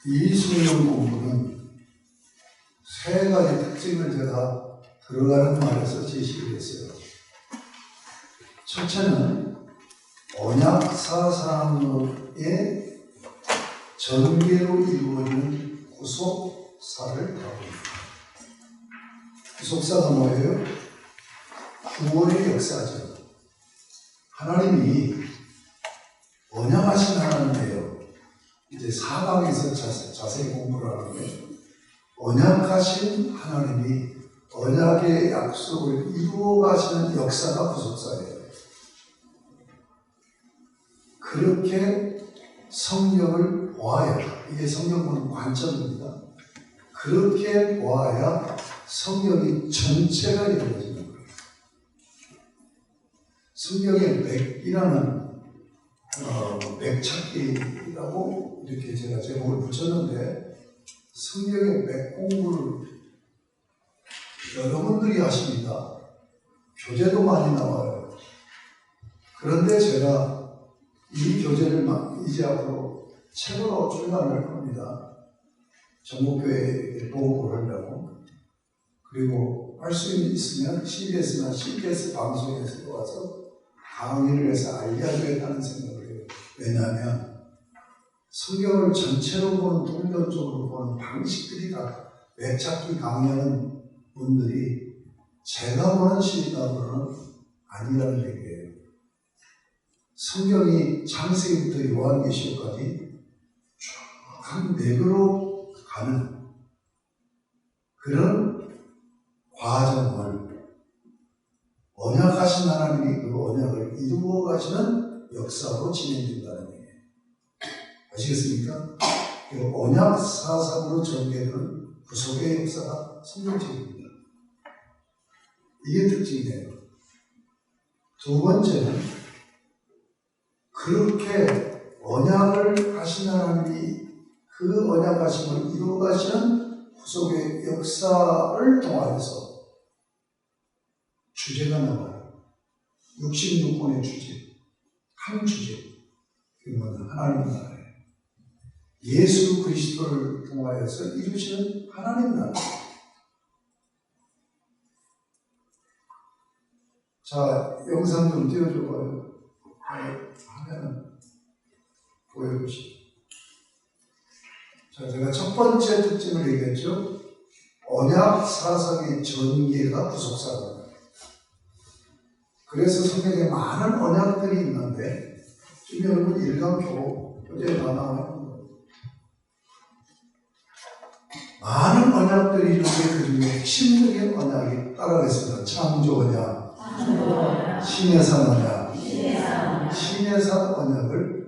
이 성경 공부는 세 가지 특징을 제가 들어가는 말에서 제시를 했어요. 첫째는 언약 사상의 전개로 이루어지는 구속사를 다룹니다. 구속사가 뭐예요? 구원의 역사죠. 하나님이 언약하신 하나님이에요. 이제 4강에서 자세히 공부를 하는데, 언약하신 하나님이 언약의 약속을 이루어 가시는 역사가 구속사예요. 그렇게 성경을 보아야, 이게 성경 보는 관점입니다. 그렇게 보아야 성경이 전체가 이루어지는 거예요. 성경의 맥이라는 맥찾기라고 이렇게 제가 제목을 붙였는데, 성경의 맥 공부를 여러분들이 하십니다. 교재도 많이 나와요. 그런데 제가 이 교재를 이제 앞으로 책으로 출간할 겁니다. 전국교회에 보고를 하려고. 그리고 할 수 있으면 CBS나 CBS 방송에서 와서 강의를 해서 알려주겠다는 생각을 해요. 왜냐하면 성경을 전체로 보는, 통전적으로 보는 방식들이 다 맥찾기 강의하는 분들이 제가 보는 시각으로는 아니라는 얘기예요. 성경이 창세기부터 요한계시록까지 쭉 한 맥으로 가는 그런 과정을 언약하신 하나님이 그 언약을 이루어 가시는 역사로 진행된다는 얘기예요. 아시겠습니까? 언약 사상으로 전개되는 구속의 역사가 성경책입니다. 이게 특징이에요. 두 번째는 그렇게 언약을 하신 하나님이 그 언약하심을 이루어 가시는 구속의 역사를 통하여서 주제가 나와요. 66권의 주제, 한 주제, 그건 하나님 나라예요. 예수 그리스도를 통하여서 이루시는 하나님 나라. 자, 영상 좀 띄워줘봐요. 하면은 보여주시죠. 자, 제가 첫 번째 특징을 얘기했죠. 언약 사상의 전개가 구속사입니다. 그래서 성경에 많은 언약들이 있는데, 지금 여러분 일강교재에 나와요. 많은 언약들이 있는데 그 중에 핵심적인 언약이 따라가겠습니다. 창조 언약, 신해산 언약, 신해산 언약을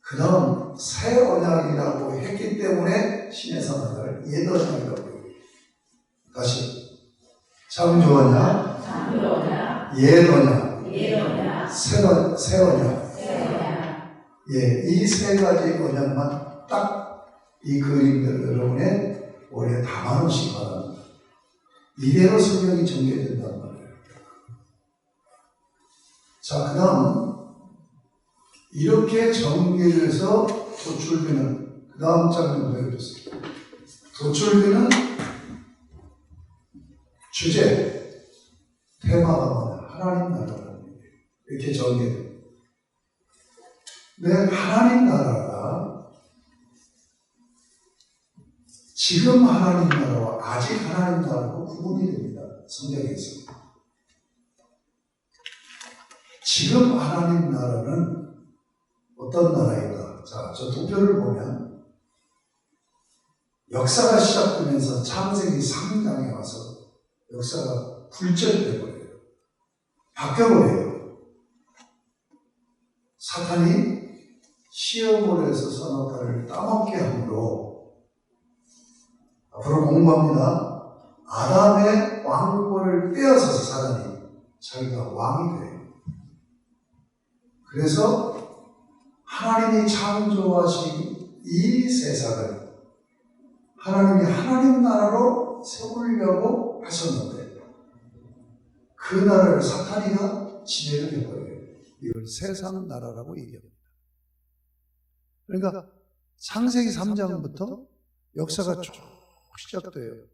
그 다음 새 언약이라고 했기 때문에 신해산 언약을 옛 언약이라고 해요. 다시 창조 언약, 옛 언약, 새 언약. 예, 이 세 가지 언약만 딱 이 그림들 여러분의 머리에 담아놓으시기 바랍니다. 이대로 성경이 전개된단 말이에요. 자, 그 다음 이렇게 전개돼서 도출되는 그 다음 장면 보여주세요. 도출되는 주제, 테마가 뭐냐? 하나님 나라라는 얘기예요. 이렇게 전개돼요. 근데 하나님 나라가 지금 하나님 나라와 아직 하나님 나라로 구분이 됩니다. 성경에서. 지금 하나님 나라는 어떤 나라인가? 자, 저 도표를 보면 역사가 시작되면서 창세기 3장에 와서 역사가 불전되어버려요. 바뀌어버려요. 사탄이 시험을 해서 선악과를 따먹게 함으로 앞으로 공부합니다. 아담의 왕권을 빼앗아서 사단이 자기가 왕이 돼요. 그래서 하나님이 창조하신 이 세상을 하나님이 하나님 나라로 세우려고 하셨는데 그 나라를 사탄이가 지배를 해버려요. 이걸 세상 나라라고 얘기합니다. 그러니까 창세기 3장부터 역사가 쭉 시작돼요.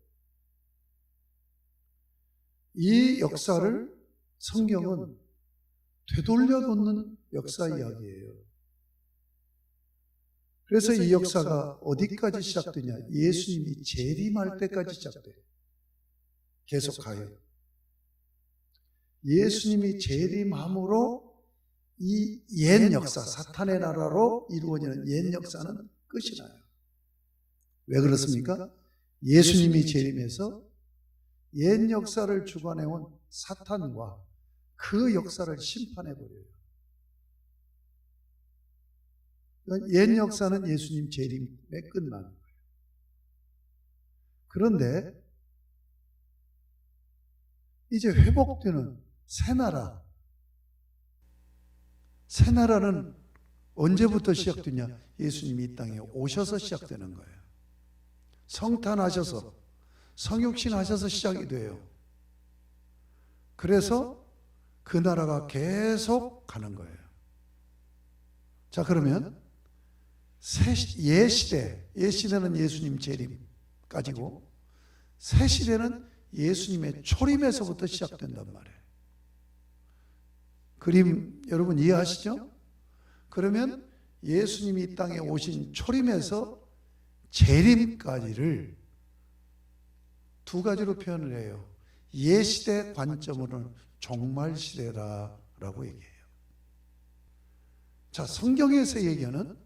이 역사를 성경은 되돌려 놓는 역사 이야기예요. 그래서 이 역사가 어디까지 시작되냐? 예수님이 재림할 때까지 시작돼요. 계속 가요. 예수님이 재림함으로 이 옛 역사, 사탄의 나라로 이루어지는 옛 역사는 끝이 나요. 왜 그렇습니까? 예수님이 재림해서 옛 역사를 주관해온 사탄과 그 역사를 심판해버려요. 그러니까 옛 역사는 예수님 재림에 끝나는 거예요. 그런데 이제 회복되는 새 나라, 새 나라는 언제부터 시작되냐? 예수님이 이 땅에 오셔서 시작되는 거예요. 성탄하셔서, 성육신 하셔서 시작이 돼요. 그래서 그 나라가 계속 가는 거예요. 자, 그러면 옛 시대는 예수님 재림까지고, 새 시대는 예수님의 초림에서부터 시작된단 말이에요. 그림 여러분 이해하시죠? 그러면 예수님이 이 땅에 오신 초림에서 재림까지를 두 가지로 표현을 해요. 옛 시대 관점으로는 종말 시대라고 얘기해요. 자, 성경에서 얘기하는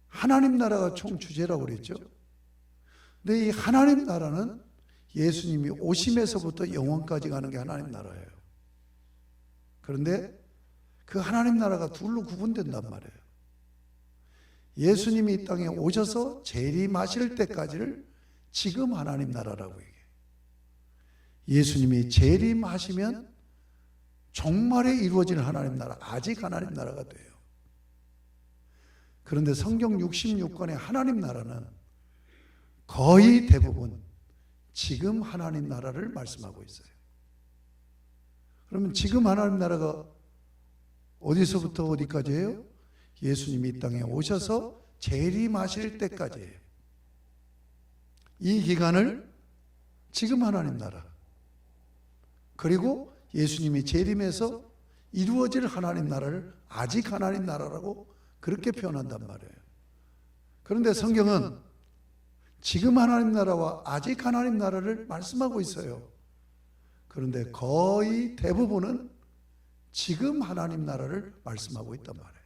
하나님 나라가 총 주제라고 그랬죠. 근데 이 하나님 나라는 예수님이 오심에서부터 영원까지 가는 게 하나님 나라예요. 그런데 그 하나님 나라가 둘로 구분된단 말이에요. 예수님이 이 땅에 오셔서 재림하실 때까지를 지금 하나님 나라라고 얘기해요. 예수님이 재림하시면 종말에 이루어질 하나님 나라, 아직 하나님 나라가 돼요. 그런데 성경 66권의 하나님 나라는 거의 대부분 지금 하나님 나라를 말씀하고 있어요. 그러면 지금 하나님 나라가 어디서부터 어디까지예요? 예수님이 이 땅에 오셔서 재림하실 때까지예요. 이 기간을 지금 하나님 나라, 그리고 예수님이 재림해서 이루어질 하나님 나라를 아직 하나님 나라라고 그렇게 표현한단 말이에요. 그런데 성경은 지금 하나님 나라와 아직 하나님 나라를 말씀하고 있어요. 그런데 거의 대부분은 지금 하나님 나라를 말씀하고 있단 말이에요.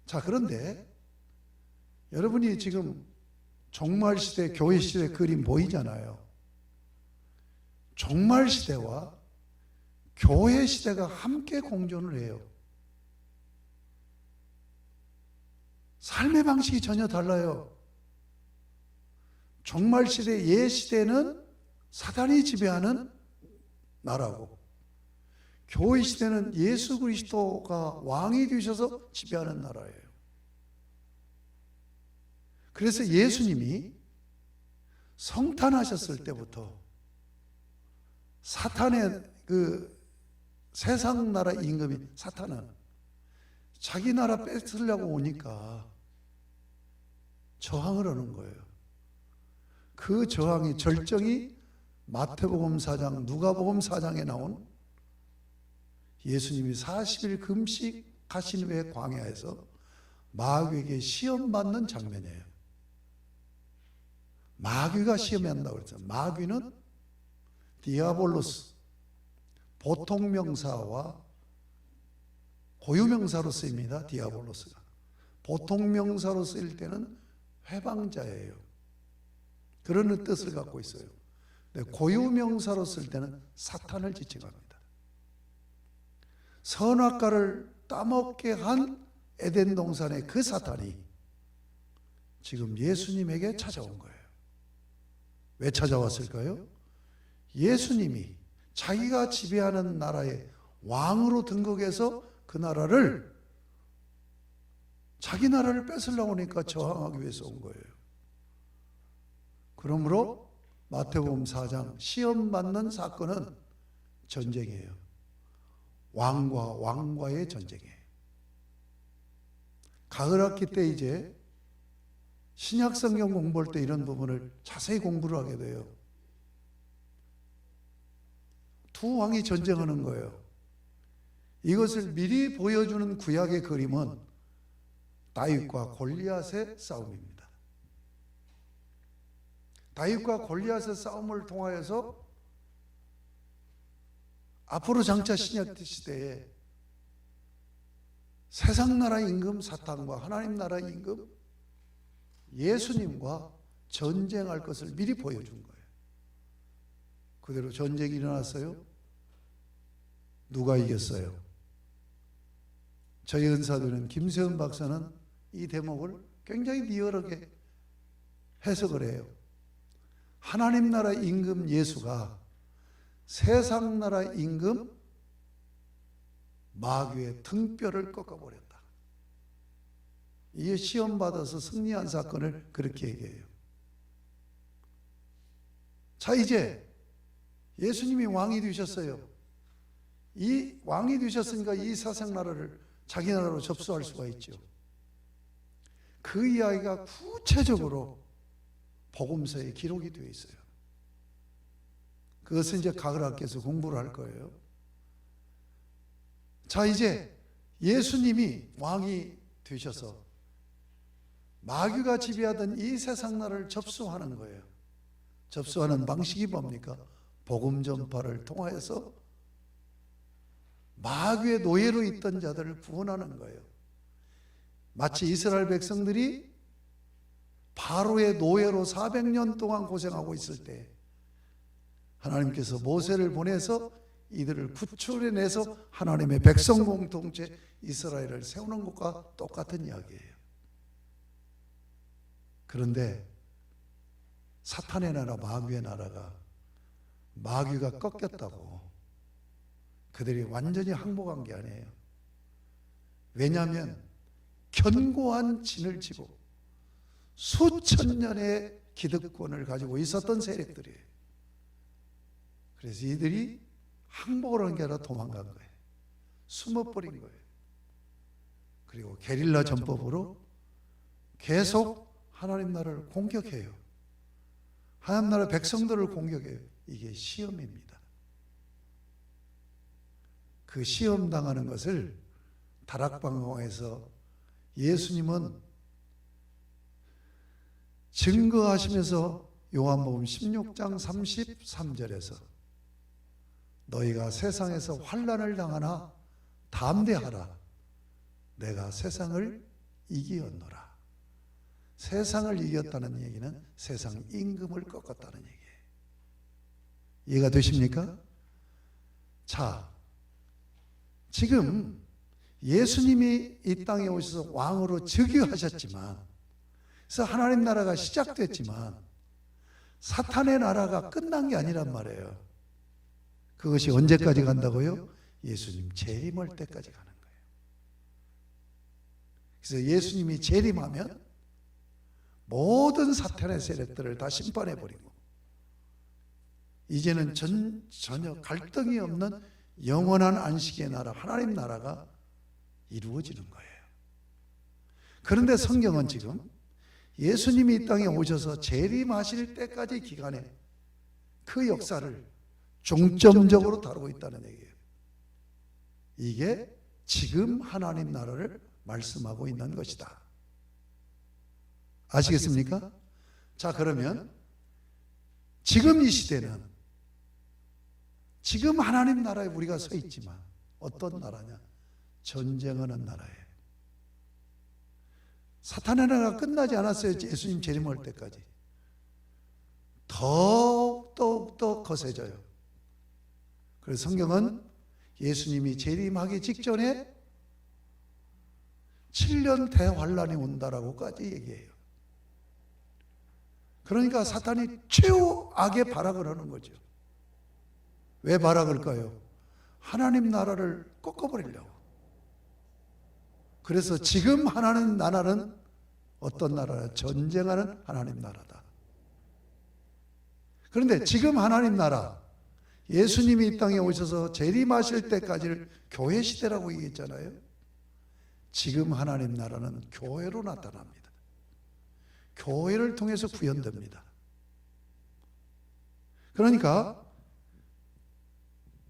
자, 그런데 여러분이 지금 종말 시대, 교회 시대 그림 보이잖아요. 종말 시대와 교회 시대가 함께 공존을 해요. 삶의 방식이 전혀 달라요. 종말 시대, 옛 시대는 사단이 지배하는 나라고, 교회 시대는 예수 그리스도가 왕이 되셔서 지배하는 나라예요. 그래서 예수님이 성탄하셨을 때부터 사탄의 그 세상 나라 임금인 사탄은 자기 나라 뺏으려고 오니까 저항을 하는 거예요. 그 저항이 절정이 마태복음 4장, 누가복음 4장에 나온 예수님이 40일 금식하신 후에 광야에서 마귀에게 시험받는 장면이에요. 마귀가 시험한다고 그랬죠. 마귀는 디아볼로스, 보통 명사와 고유 명사로 쓰입니다. 디아볼로스가 보통 명사로 쓰일 때는 회방자예요. 그런 뜻을 갖고 있어요. 고유 명사로 쓸 때는 사탄을 지칭합니다. 선악과를 따먹게 한 에덴 동산의 그 사탄이 지금 예수님에게 찾아온 거예요. 왜 찾아왔을까요? 예수님이 자기가 지배하는 나라의 왕으로 등극해서 그 나라를, 자기 나라를 뺏으려고 하니까 저항하기 위해서 온 거예요. 그러므로 마태복음 4장 시험받는 사건은 전쟁이에요. 왕과 왕과의 전쟁이에요. 가을 학기 때 이제 신약 성경 공부할 때 이런 부분을 자세히 공부를 하게 돼요. 두 왕이 전쟁하는 거예요. 이것을 미리 보여주는 구약의 그림은 다윗과 골리앗의 싸움입니다. 다윗과 골리앗의 싸움을 통하여서 앞으로 장차 신약 시대에 세상 나라 임금 사탄과 하나님 나라 임금 예수님과 전쟁할 것을 미리 보여준 거예요. 그대로 전쟁이 일어났어요. 누가 이겼어요? 저희 은사들은 김세훈 박사는 이 대목을 굉장히 리얼하게 해석을 해요. 하나님 나라 임금 예수가 세상 나라 임금 마귀의 등뼈를 꺾어버렸다. 이게 시험 받아서 승리한 사건을 그렇게 얘기해요. 자, 이제 예수님이 왕이 되셨어요. 이 왕이 되셨으니까 이 세상 나라를 자기 나라로 접수할 수가 있죠. 그 이야기가 구체적으로 복음서에 기록이 되어 있어요. 그것은 이제 가을 학기에서 공부를 할 거예요. 자, 이제 예수님이 왕이 되셔서 마귀가 지배하던 이 세상 나라를 접수하는 거예요. 접수하는 방식이 뭡니까? 복음 전파를 통하여서 마귀의 노예로 있던 자들을 구원하는 거예요. 마치 이스라엘 백성들이 바로의 노예로 400년 동안 고생하고 있을 때 하나님께서 모세를 보내서 이들을 구출해내서 하나님의 백성 공동체 이스라엘을 세우는 것과 똑같은 이야기예요. 그런데 사탄의 나라, 마귀의 나라가 마귀가 꺾였다고 그들이 완전히 항복한 게 아니에요. 왜냐하면 견고한 진을 치고 수천 년의 기득권을 가지고 있었던 세력들이에요. 그래서 이들이 항복을 한 게 아니라 도망간 거예요. 숨어버린 거예요. 그리고 게릴라 전법으로 계속 하나님 나라를 공격해요. 하나님 나라 백성들을 공격해요. 이게 시험입니다. 그 시험 당하는 것을 다락방에서 예수님은 증거하시면서 요한복음 16장 33절에서 너희가 세상에서 환난을 당하나 담대하라. 내가 세상을 이기었노라. 세상을 이겼다는 얘기는 세상 임금을 꺾었다는 얘기예요. 이해가 되십니까? 자, 지금 예수님이 이 땅에 오셔서 왕으로 즉위하셨지만, 그래서 하나님 나라가 시작됐지만 사탄의 나라가 끝난 게 아니란 말이에요. 그것이 언제까지 간다고요? 예수님 재림할 때까지 가는 거예요. 그래서 예수님이 재림하면 모든 사탄의 세력들을 다 심판해버리고 이제는 전혀 갈등이 없는 영원한 안식의 나라, 하나님 나라가 이루어지는 거예요. 그런데 성경은 지금 예수님이 이 땅에 오셔서 재림하실 때까지 기간에 그 역사를 중점적으로 다루고 있다는 얘기예요. 이게 지금 하나님 나라를 말씀하고 있는 것이다. 아시겠습니까? 자, 그러면 지금 이 시대는 지금 하나님 나라에 우리가 서 있지만 어떤 나라냐? 전쟁하는 나라예요. 사탄의 나라가 끝나지 않았어요. 예수님 재림할 때까지. 더욱 거세져요. 그래서 성경은 예수님이 재림하기 직전에 7년 대환란이 온다라고까지 얘기해요. 그러니까 사탄이 최후악의 발악을 하는 거죠. 왜 발악을까요? 하나님 나라를 꺾어버리려고. 그래서 지금 하나님 나라는 어떤 나라냐? 전쟁하는 하나님 나라다. 그런데 지금 하나님 나라, 예수님이 이 땅에 오셔서 재림하실 때까지를 교회 시대라고 얘기했잖아요. 지금 하나님 나라는 교회로 나타납니다. 교회를 통해서 구현됩니다. 그러니까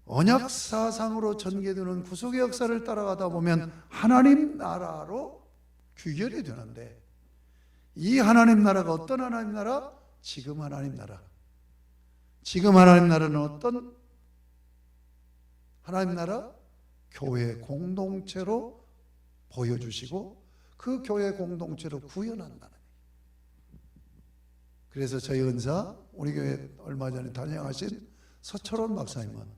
언약 사상으로 전개되는 구속의 역사를 따라가다 보면 하나님 나라로 귀결이 되는데, 이 하나님 나라가 어떤 하나님 나라? 지금 하나님 나라. 지금 하나님 나라는 어떤 하나님 나라? 교회 공동체로 보여주시고 그 교회 공동체로 구현한다는. 그래서 저희 은사, 우리 교회 얼마 전에 단양하신 서철원 박사님은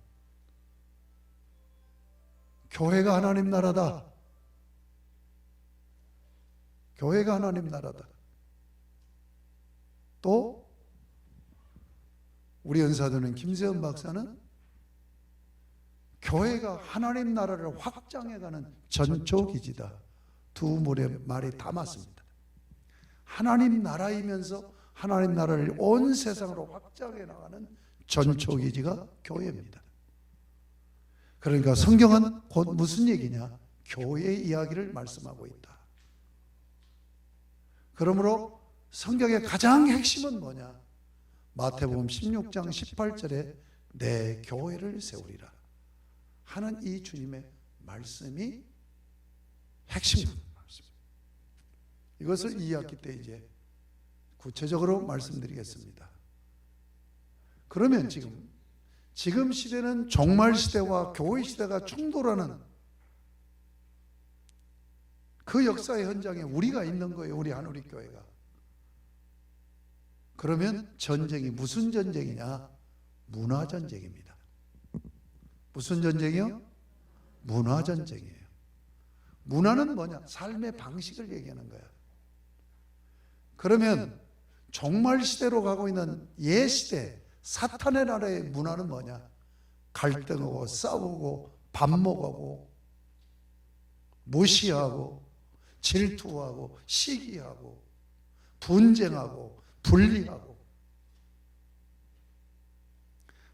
교회가 하나님 나라다. 교회가 하나님 나라다. 또 우리 은사되는 김세현 박사는 교회가 하나님 나라를 확장해가는 전초기지다. 두 말이 다 맞습니다. 하나님 나라이면서 하나님 나라를 온 세상으로 확장해 나가는 전초기지가 교회입니다. 그러니까 성경은 곧 무슨 얘기냐? 교회 이야기를 말씀하고 있다. 그러므로 성경의 가장 핵심은 뭐냐? 마태복음 16장 18절에 내 교회를 세우리라 하는 이 주님의 말씀이 핵심입니다. 이것을 2학기 때 이제 구체적으로 말씀드리겠습니다. 그러면 지금 시대는 종말 시대와 교회 시대가 충돌하는 그 역사의 현장에 우리가 있는 거예요. 우리 한우리 교회가. 그러면 전쟁이 무슨 전쟁이냐? 문화 전쟁입니다. 무슨 전쟁이요? 문화 전쟁이에요. 문화는 뭐냐? 삶의 방식을 얘기하는 거야. 그러면 종말 시대로 가고 있는 옛 시대 사탄의 나라의 문화는 뭐냐? 갈등하고 싸우고 반목하고 무시하고 질투하고 시기하고 분쟁하고 분리하고.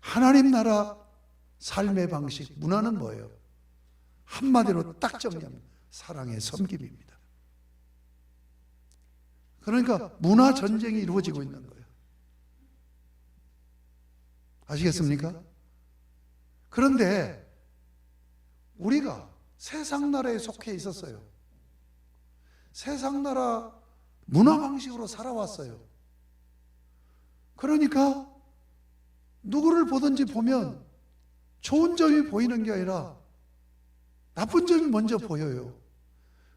하나님 나라 삶의 방식 문화는 뭐예요? 한마디로 딱 정리하면 사랑의 섬김입니다. 그러니까 문화 전쟁이 이루어지고 있는 거예요. 아시겠습니까? 그런데 우리가 세상 나라에 속해 있었어요. 세상 나라 문화 방식으로 살아왔어요. 그러니까 누구를 보든지 보면 좋은 점이 보이는 게 아니라 나쁜 점이 먼저 보여요.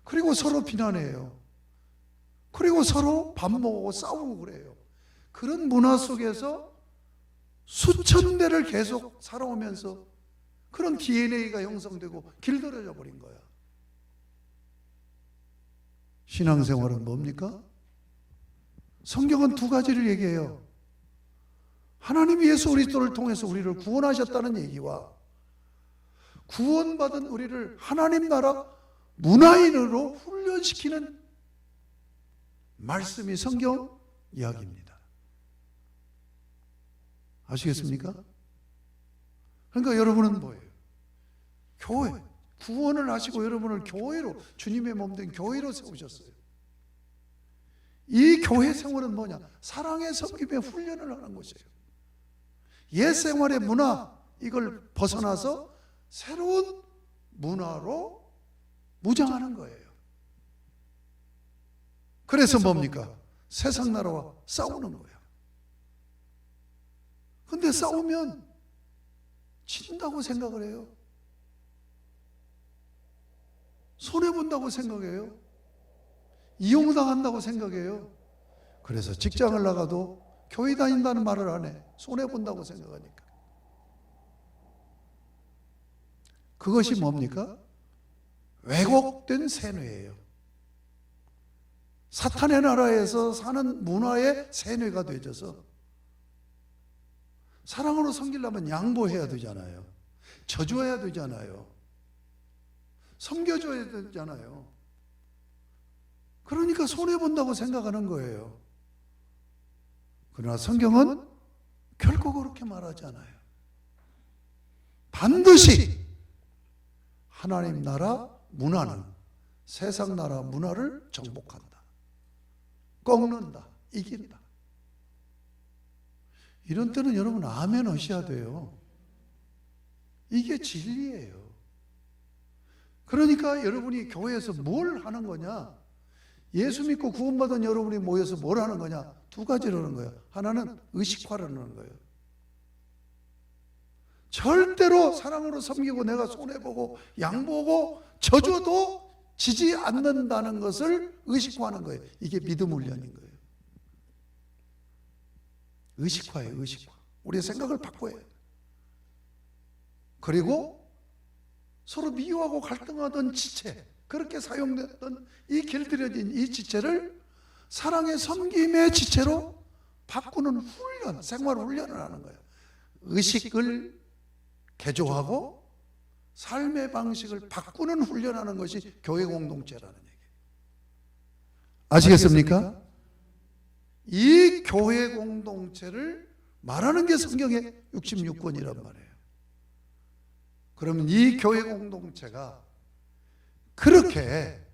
그리고 서로 비난해요. 그리고 서로 밥 먹고 싸우고 그래요. 그런 문화 속에서 수천 대를 계속 살아오면서 그런 DNA가 형성되고 길들여져 버린 거야. 신앙생활은 뭡니까? 성경은 두 가지를 얘기해요. 하나님이 예수 그리스도를 통해서 우리를 구원하셨다는 얘기와 구원받은 우리를 하나님 나라 문화인으로 훈련시키는 말씀이 성경 이야기입니다. 아시겠습니까? 그러니까 여러분은 뭐예요? 교회, 구원을 하시고 여러분을 교회로, 주님의 몸된 교회로 세우셨어요. 이 교회 생활은 뭐냐? 사랑의 섬김의 훈련을 하는 것이에요. 옛 생활의 문화, 이걸 벗어나서 새로운 문화로 무장하는 거예요. 그래서 뭡니까? 세상 나라와 싸우는 거예요. 근데 싸우면 진다고 생각을 해요. 손해본다고 생각해요. 이용당한다고 생각해요. 그래서 직장을 나가도 교회 다닌다는 말을 안 해. 손해본다고 생각하니까. 그것이 뭡니까? 왜곡된 세뇌예요. 사탄의 나라에서 사는 문화의 세뇌가 되어져서 사랑으로 섬기려면 양보해야 되잖아요. 져줘야 되잖아요. 섬겨줘야 되잖아요. 그러니까 손해본다고 생각하는 거예요. 그러나 성경은 결코 그렇게 말하지 않아요. 반드시 하나님 나라 문화는 세상 나라 문화를 정복한다, 꺾는다, 이긴다. 이런 때는 여러분 아멘 하셔야 돼요. 이게 진리예요. 그러니까 여러분이 교회에서 뭘 하는 거냐? 예수 믿고 구원받은 여러분이 모여서 뭘 하는 거냐? 두 가지를 하는 거예요. 하나는 의식화를 하는 거예요. 절대로 사랑으로 섬기고 내가 손해보고 양보고 져줘도 지지 않는다는 것을 의식화하는 거예요. 이게 믿음 훈련인 거예요. 의식화예요. 의식화. 우리의 생각을 바꿔야 해요. 그리고 서로 미워하고 갈등하던 지체, 그렇게 사용됐던 이 길들여진 이 지체를 사랑의 섬김의 지체로 바꾸는 훈련, 생활 훈련을 하는 거예요. 의식을 개조하고 삶의 방식을 바꾸는 훈련하는 것이 교회 공동체라는 얘기예요. 아시겠습니까? 이 교회 공동체를 말하는 게 성경의 66권이란 말이에요. 그러면 이 교회 공동체가 그렇게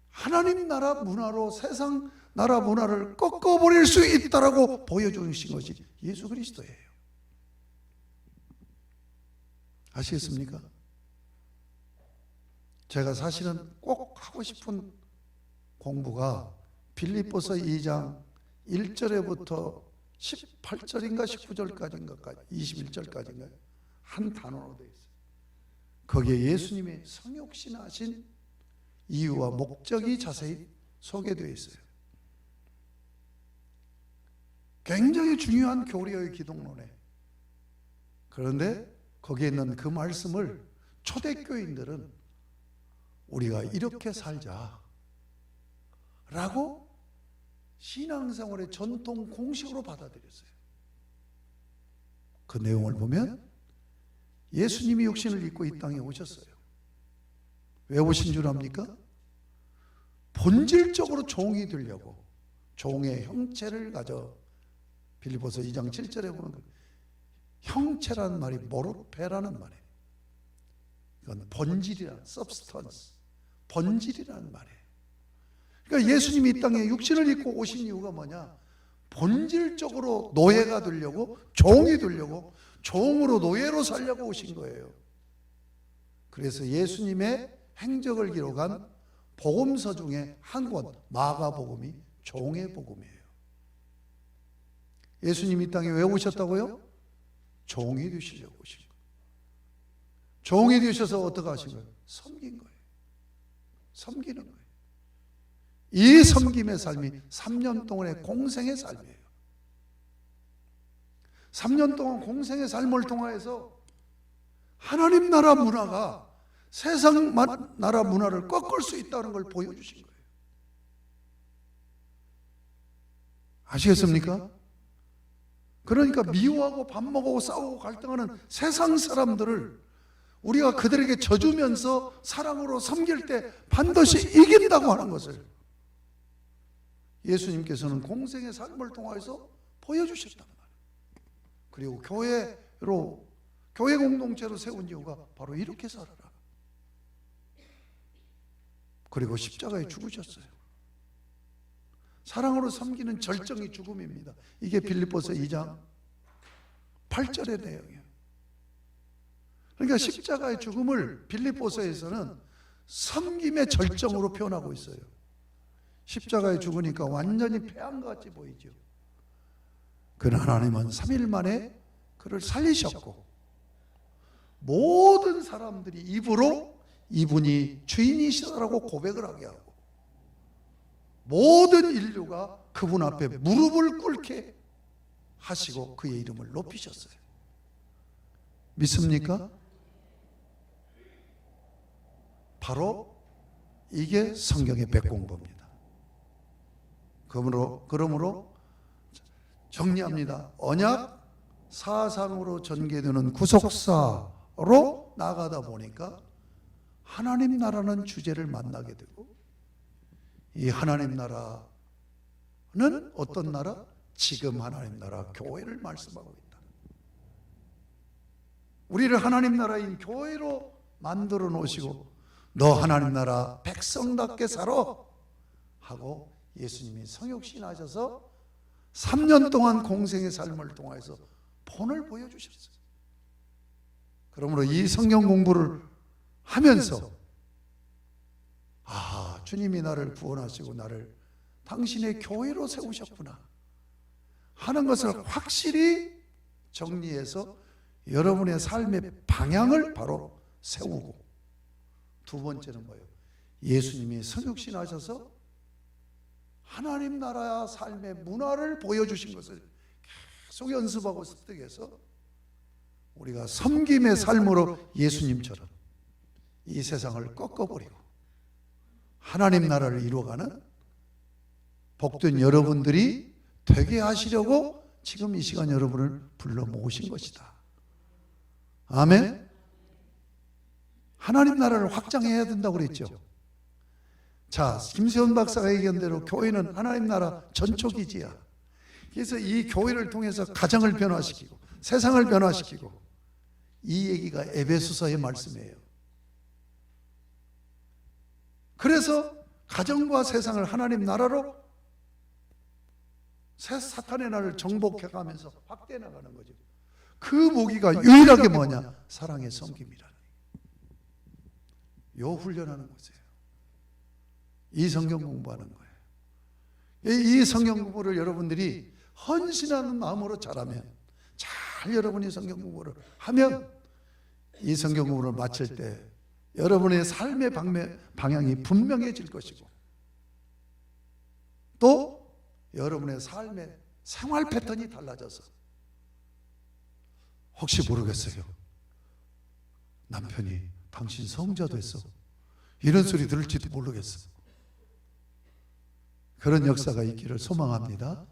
하나님 나라 문화로 세상 나라 문화를 꺾어버릴 수 있다라고 보여주신 것이 예수 그리스도예요. 아시겠습니까? 제가 사실은 꼭 하고 싶은 공부가 빌립보서 2장 1절에부터 18절인가 19절까지인가 21절까지인가요? 한 단어로 되어 있어요. 거기에 예수님의 성육신하신 이유와 목적이 자세히 소개되어 있어요. 굉장히 중요한 교리의 기독론에. 그런데 거기에 있는 그 말씀을 초대교인들은 우리가 이렇게 살자 라고 신앙생활의 전통 공식으로 받아들였어요. 그 내용을 보면 예수님이 육신을 입고 이 땅에 오셨어요. 왜 오신 줄 압니까? 본질적으로 종이 되려고, 종의 형체를 가져. 빌립보서 2장 7절에 보면 형체라는 말이 모로페라는 말이에요. 이건 본질이란, substance, 본질이라는 말이에요. 그러니까 예수님이 이 땅에 육신을 입고 오신 이유가 뭐냐? 본질적으로 노예가 되려고, 종이 되려고, 종으로 노예로 살려고 오신 거예요. 그래서 예수님의 행적을 기록한 복음서 중에 한 권, 마가복음이 종의 복음이에요. 예수님이 이 땅에 왜 오셨다고요? 종이 되시려고 오신 거예요. 종이 되셔서 어떻게 하신 거예요? 섬긴 거예요. 섬기는 거예요. 이 섬김의 삶이 3년 동안의 공생의 삶이에요. 3년 동안 공생의 삶을 통하여서 하나님 나라 문화가 세상 나라 문화를 꺾을 수 있다는 걸 보여주신 거예요. 아시겠습니까? 그러니까 미워하고 밥 먹고 싸우고 갈등하는 세상 사람들을 우리가 그들에게 져주면서 사랑으로 섬길 때 반드시 이긴다고 하는 것을 예수님께서는 공생의 삶을 통해서 보여주셨단 말이에요. 그리고 교회 공동체로 세운 이유가 바로 이렇게 살아라. 그리고 십자가에 죽으셨어요. 사랑으로 섬기는 절정이 죽음입니다. 이게 빌립보서 2장 8절의 내용이에요. 그러니까 십자가의 죽음을 빌립보서에서는 섬김의 절정으로 표현하고 있어요. 십자가에 죽으니까 완전히 패한 것 같이 보이죠. 그러나 하나님은 3일 만에 그를 살리셨고 모든 사람들이 입으로 이분이 주인이시라고 고백을 하게 하고 모든 인류가 그분 앞에 무릎을 꿇게 하시고 그의 이름을 높이셨어요. 믿습니까? 바로 이게 성경의 백공법입니다. 그러므로 정리합니다. 언약 사상으로 전개되는 구속사로 나가다 보니까 하나님 나라는 주제를 만나게 되고 이 하나님 나라는 어떤 나라? 지금 하나님 나라 교회를 말씀하고 있다. 우리를 하나님 나라인 교회로 만들어 놓으시고 너 하나님 나라 백성답게 살아 하고 예수님이 성육신하셔서 3년 동안 공생의 삶을 통해서 본을 보여주셨어요. 그러므로 이 성경 공부를 하면서 주님이 나를 구원하시고 나를 당신의 교회로 세우셨구나 하는 것을 확실히 정리해서 여러분의 삶의 방향을 바로 세우고, 두 번째는 뭐예요? 예수님이 성육신하셔서 하나님 나라 삶의 문화를 보여주신 것을 계속 연습하고 습득해서 우리가 섬김의 삶으로 예수님처럼 이 세상을 꺾어버리고 하나님 나라를 이루어가는 복된 여러분들이 되게 하시려고 지금 이 시간 여러분을 불러 모으신 것이다. 아멘. 하나님 나라를 확장해야 된다고 그랬죠. 자, 김세원 박사가 얘기한 대로 교회는 하나님 나라 전초기지야. 그래서 이 교회를 통해서 가정을 변화시키고 세상을 변화시키고, 이 얘기가 에베소서의 말씀이에요. 그래서 가정과 세상을 하나님 나라로 사탄의 나라를 정복해가면서 확대해 나가는 거죠. 그 무기가 유일하게 뭐냐? 사랑의 섬김이라는 요 훈련하는 거예요. 이 성경 공부하는 거예요. 이 성경 공부를 여러분들이 헌신하는 마음으로 잘하면, 잘 여러분이 성경 공부를 하면 이 성경 공부를 마칠 때 여러분의 삶의 방향이 분명해질 것이고, 또 여러분의 삶의 생활 패턴이 달라져서, 혹시 모르겠어요, 남편이 당신 성자 됐어, 이런 소리 들을지도 모르겠어. 그런 역사가 있기를 소망합니다.